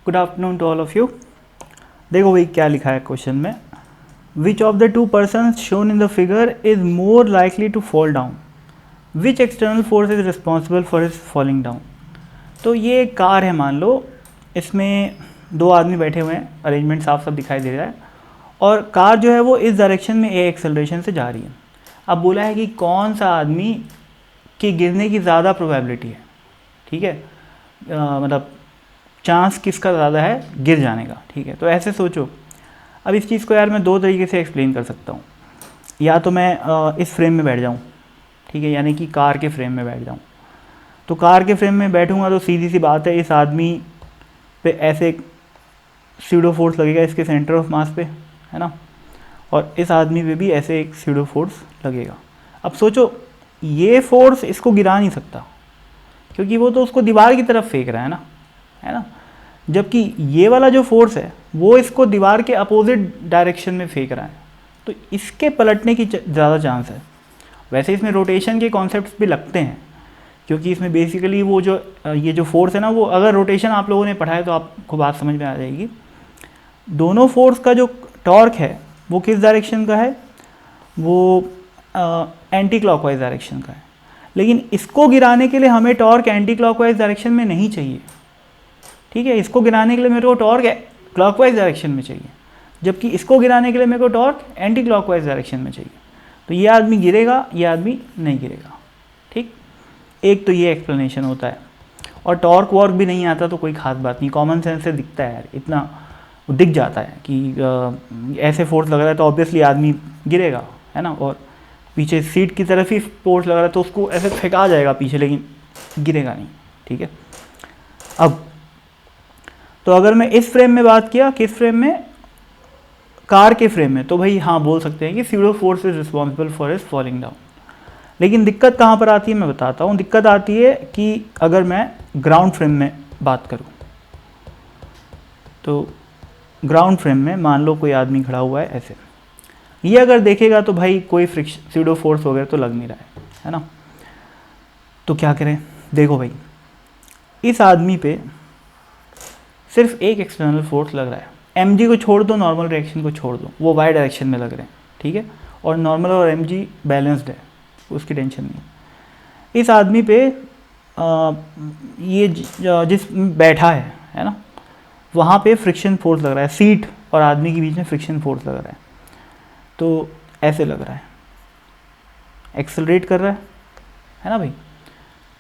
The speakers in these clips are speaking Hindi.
Good afternoon to all of you. देखो भाई क्या लिखा है क्वेश्चन में, which of the two persons shown in the figure is more likely to fall down, which external force is responsible for his falling down. तो ये एक कार है, मान लो इसमें दो आदमी बैठे हुए हैं, अरेंजमेंट साफ साफ दिखाई दे रहा है, और कार जो है वो इस डायरेक्शन में ए एक्सेलरेशन से जा रही है। अब बोला है कि कौन सा आदमी के गिरने की ज़्यादा प्रोबेबिलिटी है, ठीक है, मतलब चांस किसका ज़्यादा है गिर जाने का, ठीक है। तो ऐसे सोचो, अब इस चीज़ को यार मैं दो तरीके से एक्सप्लेन कर सकता हूँ। या तो मैं इस फ्रेम में बैठ जाऊँ, ठीक है, यानी कि कार के फ्रेम में बैठ जाऊँ। तो कार के फ्रेम में बैठूँगा तो सीधी सी बात है, इस आदमी पे ऐसे एक स्यूडो फोर्स लगेगा इसके सेंटर ऑफ मास पे, है ना, और इस आदमी पे भी ऐसे एक स्यूडो फोर्स लगेगा। अब सोचो, ये फोर्स इसको गिरा नहीं सकता क्योंकि वो तो उसको दीवार की तरफ फेंक रहा है ना, जबकि ये वाला जो फोर्स है वो इसको दीवार के अपोजिट डायरेक्शन में फेंक रहा है, तो इसके पलटने की ज़्यादा चांस है। वैसे इसमें रोटेशन के कॉन्सेप्ट्स भी लगते हैं, क्योंकि इसमें बेसिकली वो जो ये जो फोर्स है ना, वो अगर रोटेशन आप लोगों ने पढ़ा है तो आपको बात समझ में आ जाएगी। दोनों फोर्स का जो टॉर्क है वो किस डायरेक्शन का है, वो एंटी क्लॉकवाइज डायरेक्शन का है। लेकिन इसको गिराने के लिए हमें टॉर्क एंटी क्लॉकवाइज डायरेक्शन में नहीं चाहिए, ठीक है। इसको गिराने के लिए मेरे को टॉर्क क्लॉकवाइज डायरेक्शन में चाहिए, जबकि इसको गिराने के लिए मेरे को टॉर्क एंटी क्लॉकवाइज डायरेक्शन में चाहिए। तो ये आदमी गिरेगा, ये आदमी नहीं गिरेगा, ठीक। एक तो ये एक्सप्लेनेशन होता है। और टॉर्क वॉर्क भी नहीं आता तो कोई खास बात नहीं, कॉमन सेंस से दिखता है यार, इतना दिख जाता है कि ऐसे फोर्स लग रहा है तो ऑब्वियसली आदमी गिरेगा, है ना। और पीछे सीट की तरफ ही फोर्स लग रहा है तो उसको ऐसे फेंका जाएगा पीछे, लेकिन गिरेगा नहीं, ठीक है। अब तो अगर मैं इस फ्रेम में बात किया, किस फ्रेम में, कार के फ्रेम में, तो भाई हाँ बोल सकते हैं कि pseudo force is responsible for his falling down. लेकिन दिक्कत कहाँ पर आती है मैं बताता हूँ। दिक्कत आती है कि अगर मैं ग्राउंड फ्रेम में बात करूँ, तो ग्राउंड फ्रेम में मान लो कोई आदमी खड़ा हुआ है ऐसे, ये अगर देखेगा तो भाई कोई फ्रिक्शन स्यूडो फोर्स वगैरह तो लग नहीं रहा है ना। तो क्या करें, देखो भाई इस आदमी पे सिर्फ एक एक्सटर्नल फोर्स लग रहा है, mg को छोड़ दो, नॉर्मल डायरेक्शन को छोड़ दो, वो y डायरेक्शन में लग रहे हैं, ठीक है, और नॉर्मल और mg बैलेंस्ड है, उसकी टेंशन नहीं। इस आदमी पे ये जिस बैठा है ना, वहाँ पे फ्रिक्शन फोर्स लग रहा है, सीट और आदमी के बीच में फ्रिक्शन फोर्स लग रहा है। तो ऐसे लग रहा है, एक्सेलरेट कर रहा है ना भाई।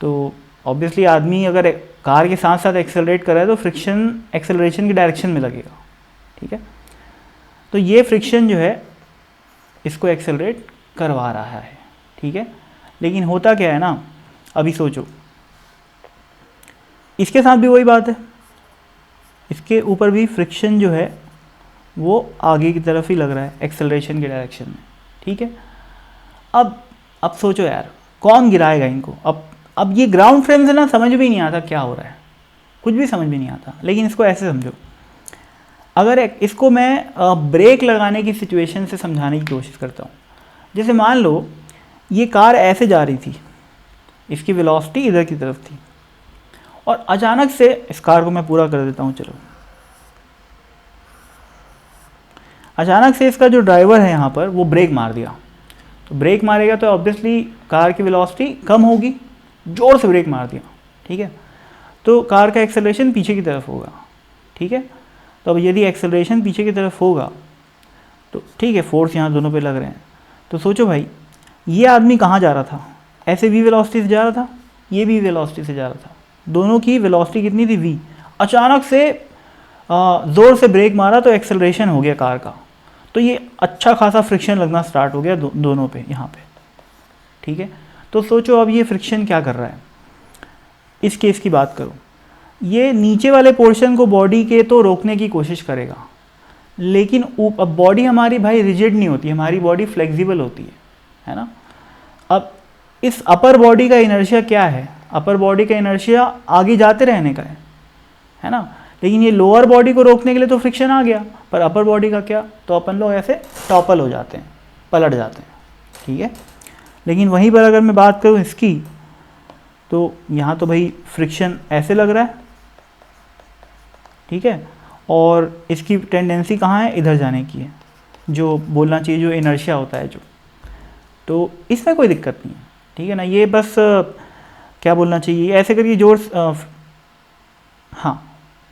तो ऑब्वियसली आदमी अगर कार के साथ साथ एक्सेलरेट कर रहा है तो फ्रिक्शन एक्सेलरेशन की डायरेक्शन में लगेगा, ठीक है। तो ये फ्रिक्शन जो है इसको एक्सेलरेट करवा रहा है, ठीक है। लेकिन होता क्या है ना, अभी सोचो इसके साथ भी वही बात है, इसके ऊपर भी फ्रिक्शन जो है वो आगे की तरफ ही लग रहा है एक्सेलरेशन के डायरेक्शन में, ठीक है। अब सोचो यार कौन गिराएगा इनको। अब ये ग्राउंड फ्रेम से ना समझ भी नहीं आता क्या हो रहा है, कुछ भी समझ में नहीं आता। लेकिन इसको ऐसे समझो, अगर इसको मैं ब्रेक लगाने की सिचुएशन से समझाने की कोशिश करता हूँ। जैसे मान लो ये कार ऐसे जा रही थी, इसकी वेलोसिटी इधर की तरफ थी, और अचानक से इस कार को मैं पूरा कर देता हूँ, चलो, अचानक से इसका जो ड्राइवर है यहाँ पर वो ब्रेक मार दिया। तो ब्रेक मारेगा तो ऑब्वियसली कार की वेलोसिटी कम होगी, जोर से ब्रेक मार दिया, ठीक है। तो कार का एक्सेलरेशन पीछे की तरफ होगा, ठीक है। तो अब यदि एक्सेलरेशन पीछे की तरफ होगा तो ठीक है, फोर्स यहाँ दोनों पे लग रहे हैं। तो सोचो भाई ये आदमी कहाँ जा रहा था, ऐसे v वेलोसिटी से जा रहा था, ये भी वेलोसिटी से जा रहा था, दोनों की वेलोसिटी कितनी थी v। अचानक से ज़ोर से ब्रेक मारा तो एक्सेलरेशन हो गया कार का, तो ये अच्छा खासा फ्रिक्शन लगना स्टार्ट हो गया दोनों पे यहाँ पे, ठीक है। तो सोचो अब ये फ्रिक्शन क्या कर रहा है। इस केस की बात करो, ये नीचे वाले पोर्शन को बॉडी के तो रोकने की कोशिश करेगा, लेकिन अब बॉडी हमारी भाई रिजिड नहीं होती, हमारी बॉडी फ्लेक्सिबल होती है ना। अब इस अपर बॉडी का इनर्शिया क्या है, अपर बॉडी का इनर्शिया आगे जाते रहने का है ना। लेकिन ये लोअर बॉडी को रोकने के लिए तो फ्रिक्शन आ गया, पर अपर बॉडी का क्या, तो अपन लोग ऐसे टॉपल हो जाते हैं, पलट जाते हैं, ठीक है। लेकिन वहीं पर अगर मैं बात करूँ इसकी, तो यहाँ तो भाई फ्रिक्शन ऐसे लग रहा है, ठीक है, और इसकी टेंडेंसी कहाँ है, इधर जाने की है, जो बोलना चाहिए जो इनर्शिया होता है जो, तो इसमें कोई दिक्कत नहीं है, ठीक है ना। ये बस क्या बोलना चाहिए, ऐसे करिए जोर, हाँ,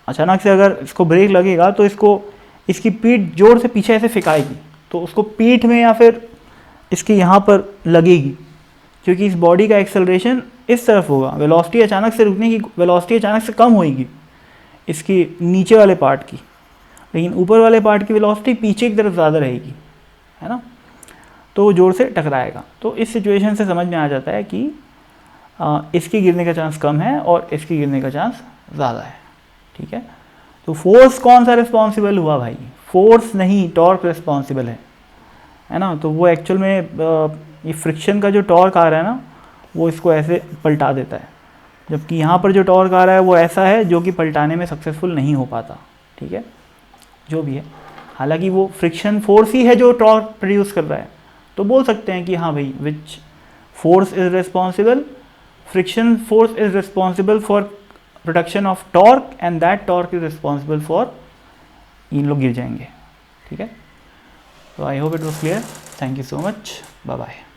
अचानक से अगर इसको ब्रेक लगेगा तो इसकी पीठ जोर से पीछे ऐसे फिकाएगी, तो उसको पीठ में या फिर इसके यहाँ पर लगेगी, क्योंकि इस बॉडी का एक्सेलरेशन इस तरफ होगा, वेलोसिटी अचानक से रुकने की, वेलोसिटी अचानक से कम होएगी इसकी नीचे वाले पार्ट की, लेकिन ऊपर वाले पार्ट की वेलोसिटी पीछे की तरफ ज़्यादा रहेगी, है ना, तो जोर से टकराएगा। तो इस सिचुएशन से समझ में आ जाता है कि इसके गिरने का चांस कम है और इसके गिरने का चांस ज़्यादा है, ठीक है। तो फोर्स कौन सा रिस्पॉन्सिबल हुआ भाई, फोर्स नहीं, टॉर्क रिस्पॉन्सिबल है ना। तो वो एक्चुअल में ये फ्रिक्शन का जो टॉर्क आ रहा है ना, वो इसको ऐसे पलटा देता है, जबकि यहाँ पर जो टॉर्क आ रहा है वो ऐसा है जो कि पलटाने में सक्सेसफुल नहीं हो पाता, ठीक है, जो भी है। हालांकि वो फ्रिक्शन फोर्स ही है जो टॉर्क प्रोड्यूस कर रहा है, तो बोल सकते हैं कि हाँ भाई, which force is responsible, friction force is responsible for production of torque and that torque is responsible for, इन लोग गिर जाएंगे, ठीक है। तो I hope it was clear, thank you so much, bye bye.